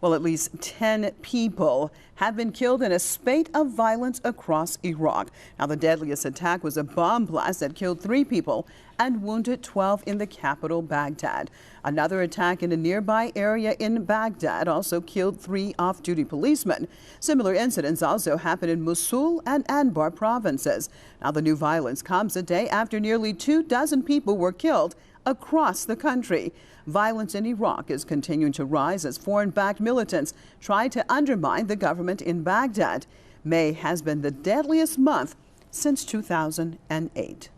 Well, at least 10 people have been killed in a spate of violence across Iraq. Now, the deadliest attack was a bomb blast that killed 3 people and wounded 12 in the capital, Baghdad. Another attack in a nearby area in Baghdad also killed 3 off-duty policemen. Similar incidents also happened in Mosul and Anbar provinces. Now, the new violence comes a day after nearly 24 people were killed across the country. Violence in Iraq is continuing to rise as foreign-backed militants try to undermine the government in Baghdad. May has been the deadliest month since 2008.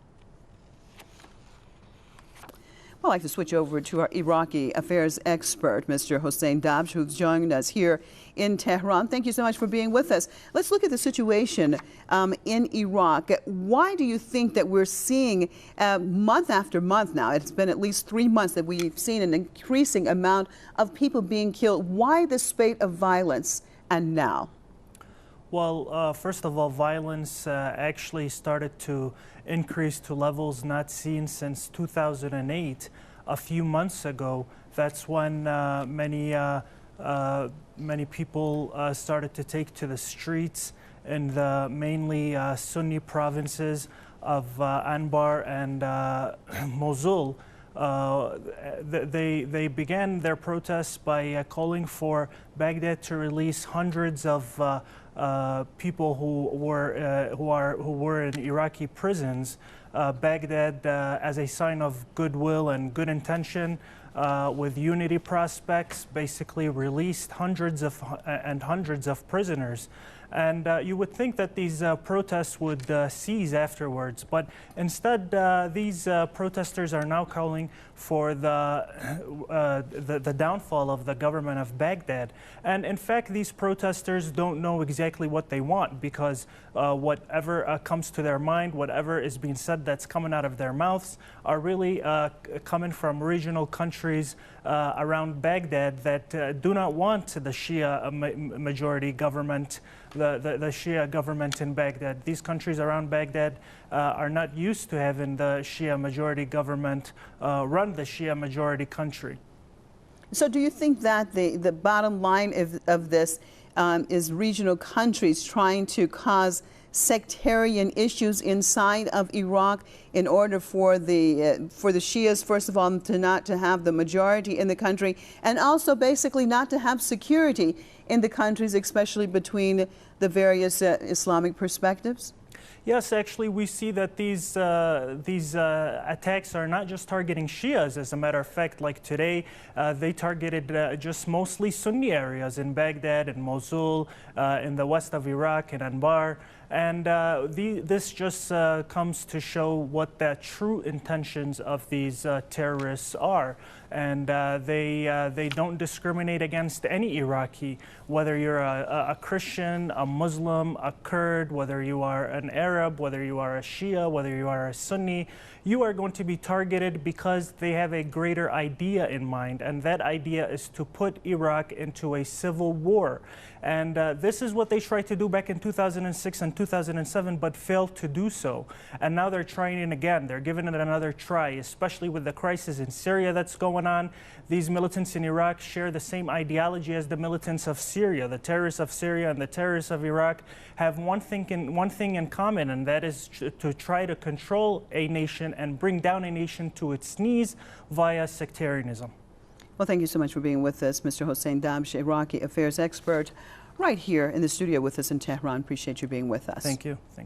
I'd like to switch over to our Iraqi Affairs expert, Mr. Hussein Dabsh, who's joined us here in Tehran. Thank you so much for being with us. Let's look at the situation in Iraq. Why do you think that we're seeing month after month now, it's been at least 3 months that we've seen an increasing amount of people being killed? Why the spate of violence and now? Well, first of all, violence actually started to increase to levels not seen since 2008. A few months ago, that's when many people started to take to the streets in the mainly Sunni provinces of Anbar and Mosul. They began their protests by calling for Baghdad to release hundreds of people who were in Iraqi prisons. Baghdad, as a sign of goodwill and good intention, with unity prospects, basically released hundreds of prisoners. And you would think that these protests would cease afterwards, but instead these protesters are now calling for the downfall of the government of Baghdad. And in fact, these protesters don't know exactly what they want, because whatever comes to their mind, whatever is being said that's coming out of their mouths, are really coming from regional countries around Baghdad that do not want the Shia majority government, the Shia government in Baghdad. These countries around Baghdad are not used to having the Shia majority government run the Shia majority country. So do you think that the bottom line of this is regional countries trying to cause sectarian issues inside of Iraq in order for the Shias, first of all, not to have the majority in the country, and also basically not to have security in the countries, especially between the various Islamic perspectives? Yes, actually, we see that these attacks are not just targeting Shias. As a matter of fact, like today, they targeted just mostly Sunni areas in Baghdad and Mosul, in the west of Iraq and Anbar. And this just comes to show what the true intentions of these terrorists are. And they don't discriminate against any Iraqi, whether you're a Christian, a Muslim, a Kurd, whether you are an Arab, whether you are a Shia, whether you are a Sunni. You are going to be targeted because they have a greater idea in mind, and that idea is to put Iraq into a civil war. And this is what they tried to do back in 2006 and 2007, but failed to do so. And now they're trying it again. They're giving it another try, especially with the crisis in Syria that's going on. These militants in Iraq share the same ideology as the militants of Syria. The terrorists of Syria and the terrorists of Iraq have one thing in common, and that is to try to control a nation and bring down a nation to its knees via sectarianism. Well, thank you so much for being with us, Mr. Hussein Dabsh, Iraqi Affairs expert, right here in the studio with us in Tehran. Appreciate you being with us. Thank you.